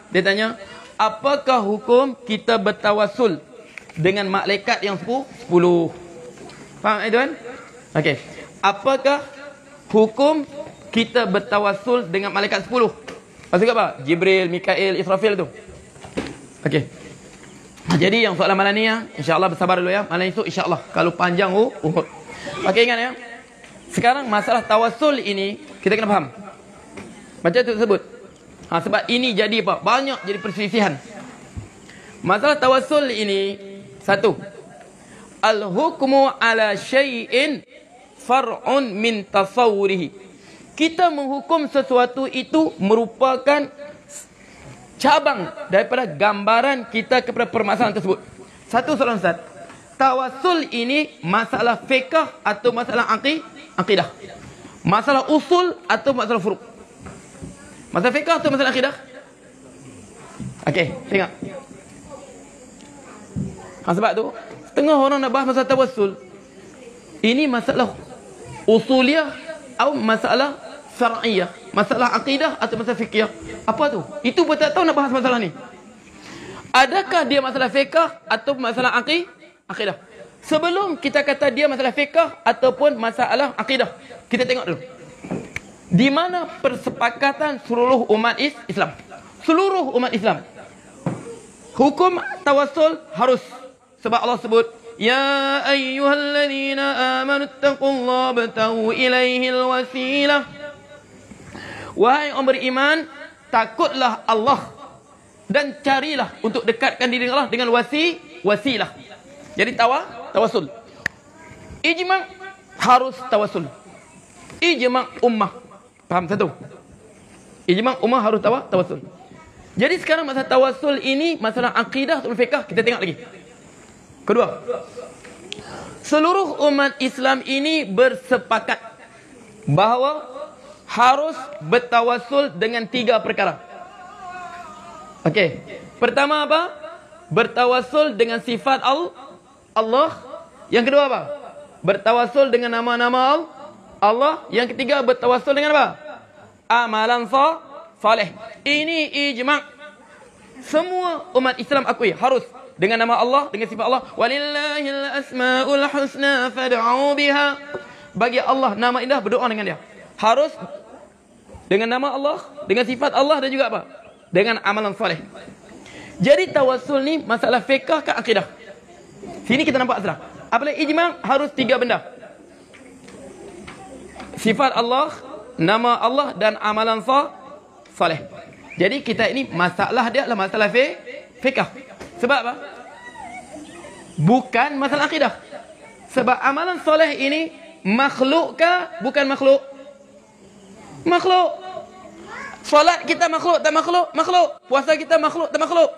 Dia tanya, apakah hukum kita bertawasul dengan malaikat yang 10? Faham tuan? Okey. Apakah hukum kita bertawasul dengan malaikat 10? Maksud apa? Jibril, Mikail, Israfil tu. Okey. Jadi yang soalan malam ni ya, insya-Allah bersabar dulu ya. Malam esok insya-Allah. Kalau panjang Uhud. Okey, ingat ya. Sekarang masalah tawasul ini kita kena faham. Macam tu sebut. Sebab ini jadi apa? Banyak jadi perselisihan. Masalah tawasul ini, satu, al-hukmu ala syai'in far'un min tasawwurihi. Kita menghukum sesuatu itu merupakan cabang daripada gambaran kita kepada permasalahan tersebut. Satu soalan Ustaz. Tawasul ini masalah fiqh atau masalah akidah? Masalah usul atau masalah furu'? Masalah fiqh atau masalah akidah? Okey, tengok. Sebab tu, setengah orang nak bahas masalah tawasul. Ini masalah usuliyah atau masalah syar'iyah? Masalah akidah atau masalah fiqh? Apa tu? Itu pun tak tahu nak bahas masalah ni. Adakah dia masalah fiqh atau masalah akidah? Sebelum kita kata dia masalah fiqh ataupun masalah akidah, kita tengok dulu. Di mana persepakatan seluruh umat Islam? Seluruh umat Islam. Hukum tawasul harus. Sebab Allah sebut, ya ayyuhalladzina amanu taqullaha wabtaghu ilaihil wasilah. Wahai orang beriman, takutlah Allah dan carilah untuk dekatkan diri Allah dengan wasilah. Jadi tawasul. Ijma' harus tawasul. Ijma' ummah. Faham satu? Ijma' ummah harus tawasul. Jadi sekarang masalah tawasul ini masalah akidah atau fiqh, kita tengok lagi. Kedua, seluruh umat Islam ini bersepakat bahawa harus bertawasul dengan 3 perkara. Okey. Pertama apa? Bertawasul dengan sifat Allah. Yang kedua apa? Bertawasul dengan nama-nama Allah. Yang ketiga bertawasul dengan apa? Amalan saleh. Ini ijma'. Semua umat Islam akui harus dengan nama Allah, dengan sifat Allah. Walillahil asmaul husna fad'u biha. Bagi Allah nama indah, berdoa dengan dia. Harus dengan nama Allah, dengan sifat Allah dan juga apa? Dengan amalan soleh. Jadi tawasul ni masalah fiqh ke akidah? Sini kita nampak serang. Apabila ijma' harus 3 benda. Sifat Allah, nama Allah dan amalan soleh. Jadi kita ini masalah dia adalah masalah fiqh. Sebab apa? Bukan masalah akidah. Sebab amalan soleh ini makhluk ke bukan makhluk? Makhluk. Solat kita makhluk tak makhluk? Makhluk. Puasa kita makhluk tak makhluk?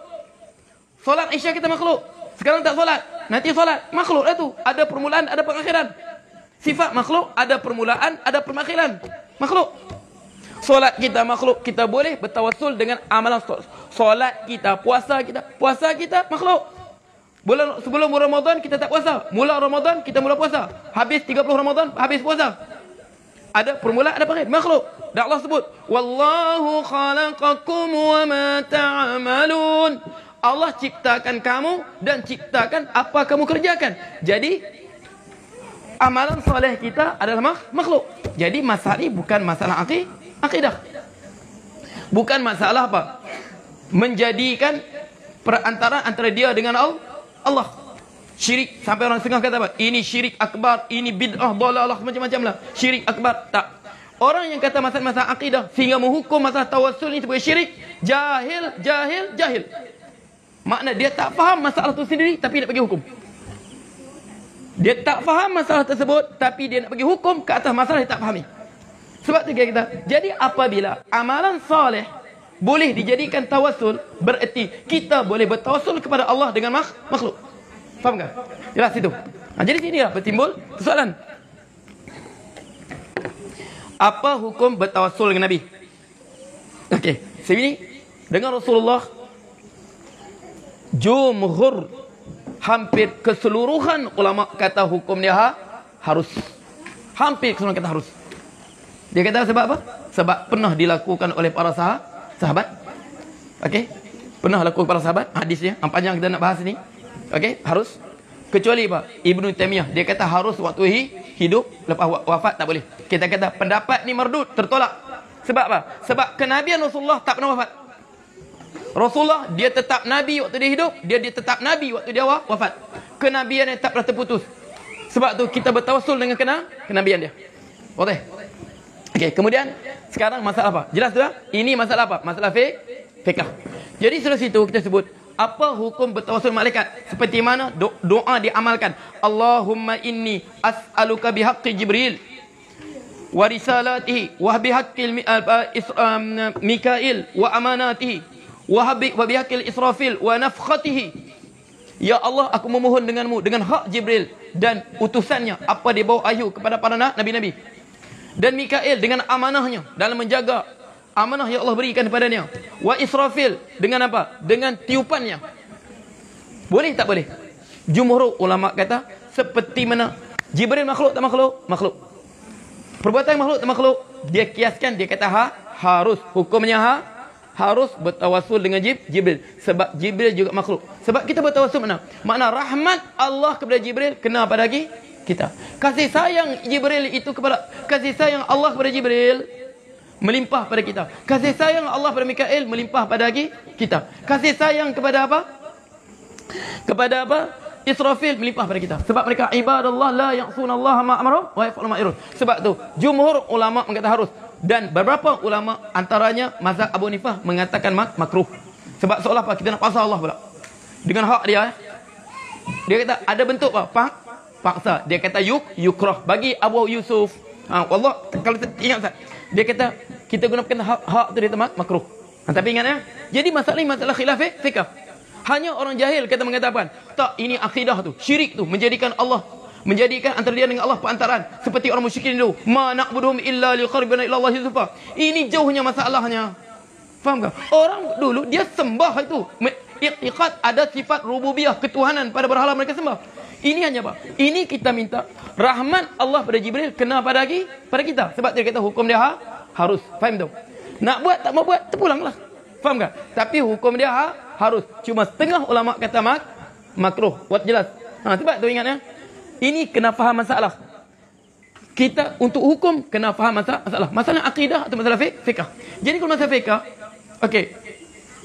Solat Isya kita makhluk. Sekarang tak solat, nanti solat. Makhluk lah tu. Ada permulaan, ada pengakhiran. Sifat makhluk, ada permulaan, ada pengakhiran. Makhluk. Solat kita makhluk, kita boleh bertawasul dengan amalan solat kita, puasa kita makhluk. Sebelum Ramadan kita tak puasa, mula Ramadan kita mula puasa, habis 30 Ramadan habis puasa. Ada permulaan, ada pengakhir, makhluk. Dan Allah sebut, wallahu khalaqakum wa ma ta'malun. Allah ciptakan kamu dan ciptakan apa kamu kerjakan. Jadi amalan soleh kita adalah makhluk. Jadi masalah ini bukan masalah akidah. Bukan masalah apa? Menjadikan perantara antara dia dengan Allah. Syirik. Sampai orang setengah kata apa? Ini syirik akbar, ini bid'ah, dalalah, macam-macam lah. Syirik akbar. Tak. Orang yang kata masalah akidah sehingga menghukum masalah tawassul ini sebagai syirik, jahil. Makna dia tak faham masalah itu sendiri tapi nak bagi hukum. Dia tak faham masalah tersebut tapi dia nak bagi hukum ke atas masalah yang tak fahami. Sebab tu kita. Jadi apabila amalan soleh boleh dijadikan tawassul, bererti kita boleh bertawassul kepada Allah dengan makhluk. Faham tak? Jelas itu. Jadi sinilah bertimbul persoalan. Apa hukum bertawassul dengan Nabi? Okey, sini dengan Rasulullah, jumhur hampir keseluruhan ulama kata hukum dia harus. Hampir keseluruhan kata harus. Dia kata sebab apa? Sebab pernah dilakukan oleh para sahabat. Okey? Pernah laku para sahabat hadisnya, yang panjang kita nak bahas ni. Okey, harus. Kecuali apa? Ibnu Taimiyah dia kata harus waktu hidup, lepas wafat tak boleh. Kita kata pendapat ni mardud, tertolak. Sebab apa? Sebab kenabian Rasulullah tak pernah wafat. Rasulullah dia tetap nabi waktu dia hidup, dia tetap nabi waktu dia wafat. Kenabiannya tak pernah terputus. Sebab tu kita bertawassul dengan kenabian dia. Okey. Okey, kemudian sekarang masalah apa? Jelas tu lah? Ini masalah apa? Masalah fiqh. Jadi setelah situ kita sebut apa hukum bertawassul malaikat? Seperti mana doa diamalkan. Allahumma inni as'aluka bihaqqi Jibril wa risalatihi wa bihaqqil Mikail wa amanatihi wa bihaqqil Israfil wa nafkhatihi. Ya Allah, aku memohon denganmu dengan hak Jibril dan utusannya apa dia bawa wahyu kepada para nabi-nabi. Dan Mikail dengan amanahnya dalam menjaga amanah yang Allah berikan kepadanya. Wa Israfil dengan apa? Dengan tiupannya. Boleh tak boleh? Jumhur ulama kata seperti mana Jibril makhluk tak makhluk? Makhluk. Perbuatan makhluk tak makhluk? Dia kiaskan, dia kata harus. Hukumnya harus bertawassul dengan Jibril. Sebab Jibril juga makhluk. Sebab kita bertawassul mana? Makna rahmat Allah kepada Jibril kena pada kita. Kasih sayang Jibril itu kepada, kasih sayang Allah kepada Jibril melimpah pada kita. Kasih sayang Allah pada Mikail melimpah pada kita. Kasih sayang kepada apa? Kepada apa? Israfil melimpah pada kita. Sebab mereka ibadallah la ya'sunallaha ma amaruhum wa yaf'aluna ma yu'marun. Sebab tu jumhur ulama mengatakan harus, dan beberapa ulama antaranya mazhab Abu Hanifah mengatakan makruh. Sebab seolah apa kita nak paksa Allah pula dengan hak dia. Dia kata ada bentuk apa? Paksa. Dia kata yukrah. Bagi Abu Yusuf, Allah kalau ingat tak? Dia kata kita gunakan hak tu dia makruh. Tapi ingat ya. Jadi masalah ini masalah khilaf fiqh. Hanya orang jahil kata mengatakan, tak, ini akidah tu, syirik tu, menjadikan Allah, menjadikan antara dia dengan Allah perantaraan. Seperti orang musyrikin dulu, ma na'buduhum illa liqarribuna ila Allah zulfa. Ini jauhnya masalahnya. Faham tak? Orang dulu dia sembah itu, i'tiqad ada sifat rububiyah, ketuhanan pada berhala mereka sembah. Ini hanya apa? Ini kita minta rahmat Allah pada Jibril kena pada kita. Sebab dia kata hukum dia harus. Faham tak? Nak buat tak mau buat terpulanglah. Faham tak? Tapi hukum dia harus. Cuma setengah ulama kata makruh. Buat jelas. Sebab tu ingat ya. Ini kena faham masalah. Kita untuk hukum kena faham masalah. Masalah akidah atau masalah fiqh. Jadi kalau masalah fiqh, okey.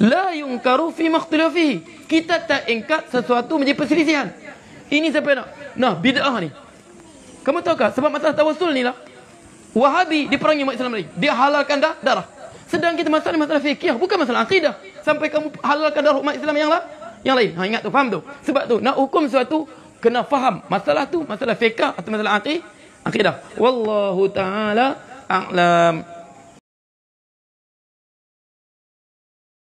La yunkaru fi makhtilafihi. Kita tak ingkar sesuatu menjadi perselisihan. Ini siapa nak? Nah, bid'ah ni. Kamu tahu tak? Sebab masalah tawassul ni lah. Wahabi diperangi umat Islam lagi. Dia halalkan darah. Sedang kita masalah fikih, bukan masalah akidah. Sampai kamu halalkan darah umat Islam yang lain. Ingat tu, faham tu? Sebab tu, nak hukum sesuatu, kena faham. Masalah tu, masalah fikih atau masalah akidah. Wallahu ta'ala a'lam.